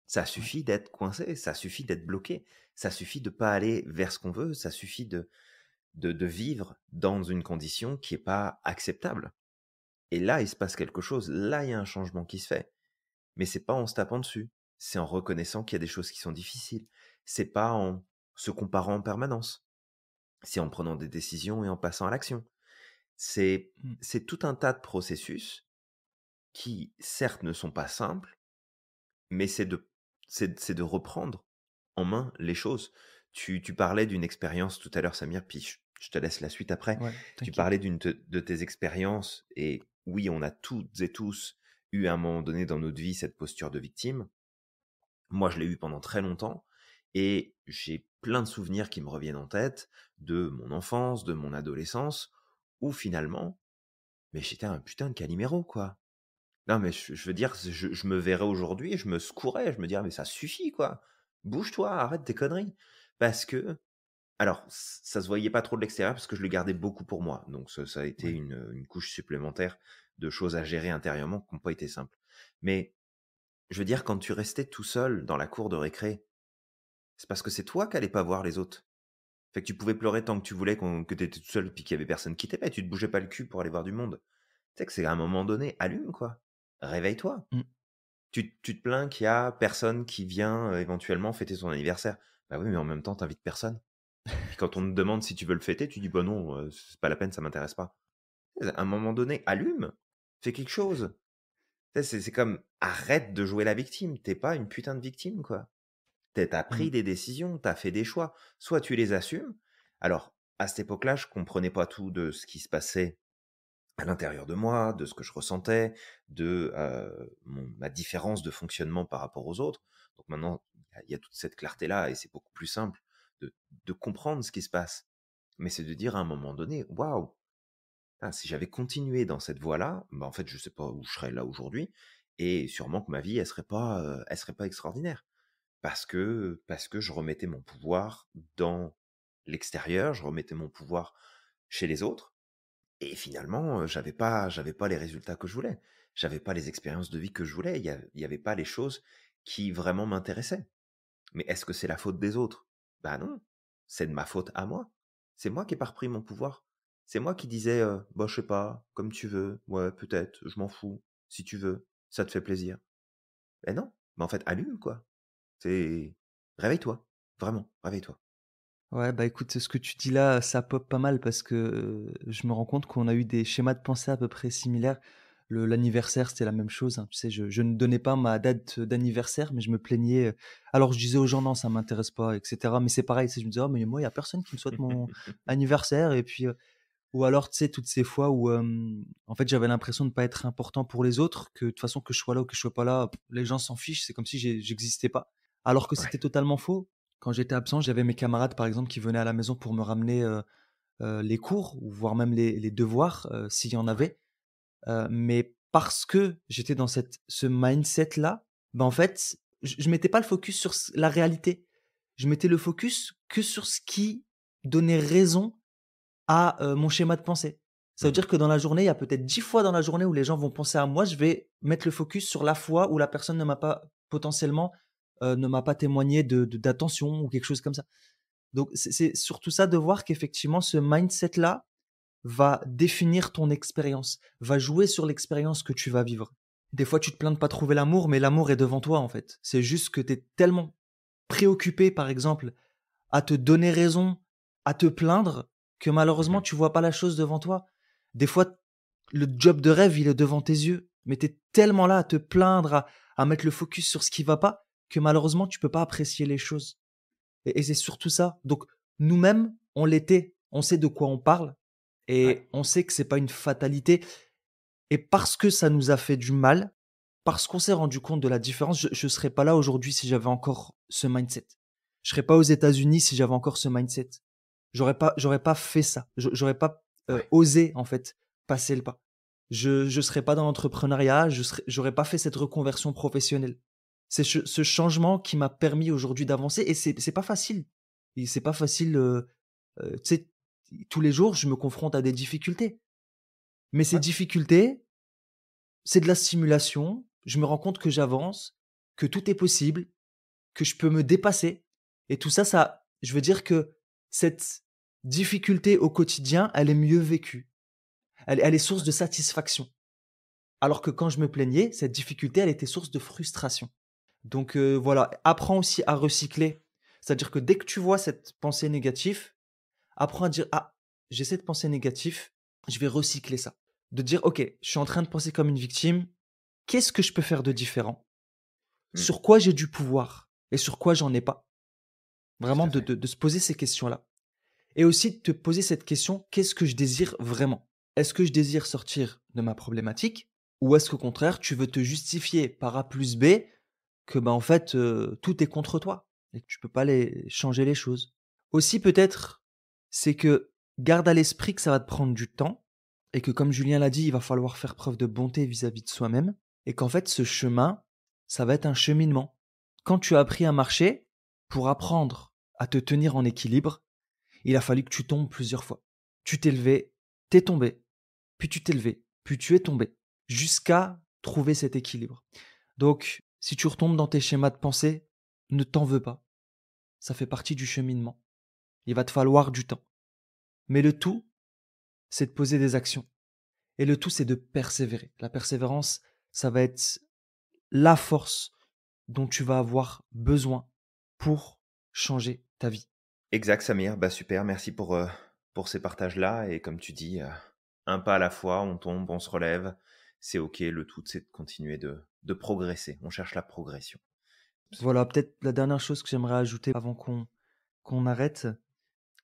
Ça Ouais. suffit d'être coincé, ça suffit d'être bloqué, ça suffit de pas aller vers ce qu'on veut, ça suffit de vivre dans une condition qui est pas acceptable. Et là, il se passe quelque chose, là, il y a un changement qui se fait. Mais c'est pas en se tapant dessus, c'est en reconnaissant qu'il y a des choses qui sont difficiles. C'est pas en se comparant en permanence, c'est en prenant des décisions et en passant à l'action. C'est Mmh. c'est tout un tas de processus qui, certes, ne sont pas simples, mais c'est de reprendre en main les choses. Tu parlais d'une expérience tout à l'heure, Samir, puis je te laisse la suite après. Ouais, Tu t'inquiète. parlais de tes expériences, et oui, on a toutes et tous eu à un moment donné dans notre vie cette posture de victime. Moi, je l'ai eu pendant très longtemps, et j'ai plein de souvenirs qui me reviennent en tête de mon enfance, de mon adolescence, où finalement, mais j'étais un putain de Calimero, quoi. Non, mais je veux dire, je me verrais aujourd'hui, je me secouerais, je me dirais: «Mais ça suffit, quoi. Bouge-toi, arrête tes conneries». Parce que, alors, ça se voyait pas trop de l'extérieur parce que je le gardais beaucoup pour moi. Donc ça a été Ouais. une couche supplémentaire de choses à gérer intérieurement qui ont pas été simples. Mais je veux dire, quand tu restais tout seul dans la cour de récré, c'est parce que c'est toi qui allais pas voir les autres. Fait que tu pouvais pleurer tant que tu voulais, que tu étais tout seul puis qu'il y avait personne qui t'aimait, tu te bougeais pas le cul pour aller voir du monde. Tu sais que c'est à un moment donné, allume, quoi. Réveille-toi. Mmh. Tu te plains qu'il y a personne qui vient, éventuellement fêter ton anniversaire. Bah oui, mais en même temps, tu invites personne. Puis quand on te demande si tu veux le fêter, tu dis: «Bah non, c'est pas la peine, ça m'intéresse pas». À un moment donné, allume, fais quelque chose. Tu sais, c'est comme, arrête de jouer la victime, tu pas une putain de victime, quoi. Tu Mmh. pris des décisions, tu as fait des choix. Soit tu les assumes. Alors, à cette époque-là, je comprenais pas tout de ce qui se passait à l'intérieur de moi, de ce que je ressentais, de, ma différence de fonctionnement par rapport aux autres. Donc maintenant, il y a toute cette clarté-là, et c'est beaucoup plus simple de comprendre ce qui se passe. Mais c'est de dire à un moment donné: «Waouh! Ah, si j'avais continué dans cette voie-là, bah, en fait, je sais pas où je serais là aujourd'hui, et sûrement que ma vie, elle serait pas extraordinaire». Parce que je remettais mon pouvoir dans l'extérieur, je remettais mon pouvoir chez les autres, et finalement, j'avais pas les résultats que je voulais. J'avais pas les expériences de vie que je voulais. Il y avait pas les choses qui vraiment m'intéressaient. Mais est-ce que c'est la faute des autres? Bah non, c'est de ma faute à moi. C'est moi qui ai pas repris mon pouvoir. C'est moi qui disais, «Bah, je sais pas, comme tu veux, ouais, peut-être, je m'en fous, si tu veux, ça te fait plaisir». Eh non, mais en fait, allume, quoi. C'est réveille-toi, vraiment, réveille-toi. Ouais, bah, écoute, ce que tu dis là, ça pop pas mal parce que, je me rends compte qu'on a eu des schémas de pensée à peu près similaires. Le L'anniversaire, c'était la même chose, hein. Tu sais, je ne donnais pas ma date d'anniversaire, mais je me plaignais, alors je disais aux gens: «Non, ça m'intéresse pas» et cetera. Mais c'est pareil, tu sais, je me disais: «Oh mais moi, il y a personne qui me souhaite mon anniversaire» et puis, ou alors, tu sais, toutes ces fois où, en fait, j'avais l'impression de pas être important pour les autres, que de toute façon, que je sois là ou que je sois pas là, les gens s'en fichent, c'est comme si j'existais pas. Alors que Ouais. c'était totalement faux. Quand j'étais absent, j'avais mes camarades, par exemple, qui venaient à la maison pour me ramener, les cours ou voire même les devoirs, s'il y en Ouais. avait. Mais parce que j'étais dans ce mindset-là, bah, en fait, je mettais pas le focus sur la réalité. Je mettais le focus que sur ce qui donnait raison à, mon schéma de pensée. Ça veut Mmh. dire que dans la journée, il y a peut-être 10 fois dans la journée où les gens vont penser à moi, je vais mettre le focus sur la fois où la personne ne m'a pas potentiellement, ne m'a pas témoigné d'attention ou quelque chose comme ça. Donc c'est surtout ça, de voir qu'effectivement ce mindset-là va définir ton expérience, va jouer sur l'expérience que tu vas vivre. Des fois, tu te plains de pas trouver l'amour, mais l'amour est devant toi, en fait. C'est juste que tu es tellement préoccupé, par exemple, à te donner raison, à te plaindre, que malheureusement, Mmh. tu vois pas la chose devant toi. Des fois, le job de rêve, il est devant tes yeux, mais tu es tellement là à te plaindre, à mettre le focus sur ce qui va pas, que malheureusement, tu peux pas apprécier les choses. Et c'est surtout ça. Donc, nous-mêmes, on l'était. On sait de quoi on parle Ouais. et on sait que c'est pas une fatalité. Et parce que ça nous a fait du mal, parce qu'on s'est rendu compte de la différence, je serais pas là aujourd'hui si j'avais encore ce mindset. Je serais pas aux États-Unis si j'avais encore ce mindset. J'aurais pas fait ça. J'aurais pas Ouais, osé en fait passer le pas. Je serais pas dans l'entrepreneuriat. J'aurais pas fait cette reconversion professionnelle. C'est ce changement qui m'a permis aujourd'hui d'avancer. Et c'est pas facile. Et c'est pas facile. Tu sais, tous les jours, je me confronte à des difficultés. Mais ces ouais, difficultés, c'est de la stimulation. Je me rends compte que j'avance, que tout est possible, que je peux me dépasser. Et tout ça, je veux dire que cette difficulté au quotidien, elle est mieux vécue. Elle est source de satisfaction. Alors que quand je me plaignais, cette difficulté, elle était source de frustration. Donc voilà, apprends aussi à recycler. C'est-à-dire que dès que tu vois cette pensée négative, apprends à dire, ah, j'ai cette pensée négative, je vais recycler ça. De dire, ok, je suis en train de penser comme une victime, qu'est-ce que je peux faire de différent? mmh, Sur quoi j'ai du pouvoir et sur quoi j'en ai pas? tout Vraiment à fait. de se poser ces questions-là. Et aussi de te poser cette question, qu'est-ce que je désire vraiment? Est-ce que je désire sortir de ma problématique? Ou est-ce qu'au contraire, tu veux te justifier par A plus B que bah, en fait, tout est contre toi et que tu peux pas changer les choses? Aussi peut-être, c'est que garde à l'esprit que ça va te prendre du temps et que comme Julien l'a dit, il va falloir faire preuve de bonté vis-à-vis de soi-même et qu'en fait ce chemin, ça va être un cheminement. Quand tu as appris à marcher, pour apprendre à te tenir en équilibre, il a fallu que tu tombes plusieurs fois. Tu t'es levé, t'es tombé, puis tu t'es levé, puis tu es tombé, jusqu'à trouver cet équilibre. Donc, si tu retombes dans tes schémas de pensée, ne t'en veux pas. Ça fait partie du cheminement. Il va te falloir du temps. Mais le tout, c'est de poser des actions. Et le tout, c'est de persévérer. La persévérance, ça va être la force dont tu vas avoir besoin pour changer ta vie. Exact, Samir. Bah, super, merci pour ces partages-là. Et comme tu dis, un pas à la fois, on tombe, on se relève. C'est OK. Le tout, c'est de continuer de progresser. On cherche la progression. Voilà, peut-être la dernière chose que j'aimerais ajouter avant qu'on arrête,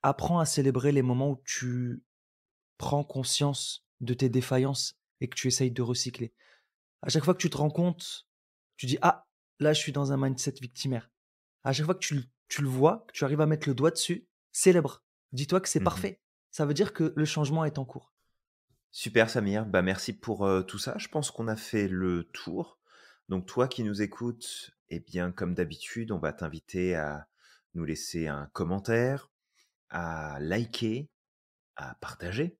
apprends à célébrer les moments où tu prends conscience de tes défaillances et que tu essayes de recycler. À chaque fois que tu te rends compte, tu dis: «Ah, là, je suis dans un mindset victimaire». À chaque fois que tu le vois, que tu arrives à mettre le doigt dessus, célèbre. Dis-toi que c'est Mmh. parfait. Ça veut dire que le changement est en cours. Super, Samir. Bah, merci pour tout ça. Je pense qu'on a fait le tour. Donc, toi qui nous écoutes, eh bien, comme d'habitude, on va t'inviter à nous laisser un commentaire, à liker, à partager,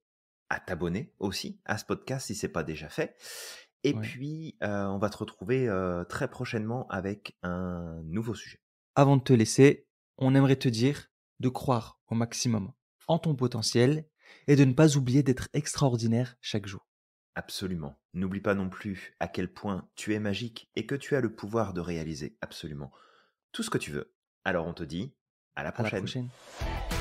à t'abonner aussi à ce podcast si c'est pas déjà fait. Et Ouais. puis, on va te retrouver très prochainement avec un nouveau sujet. Avant de te laisser, on aimerait te dire de croire au maximum en ton potentiel et de ne pas oublier d'être extraordinaire chaque jour. Absolument. N'oublie pas non plus à quel point tu es magique et que tu as le pouvoir de réaliser absolument tout ce que tu veux. Alors on te dit à la À la prochaine. prochaine.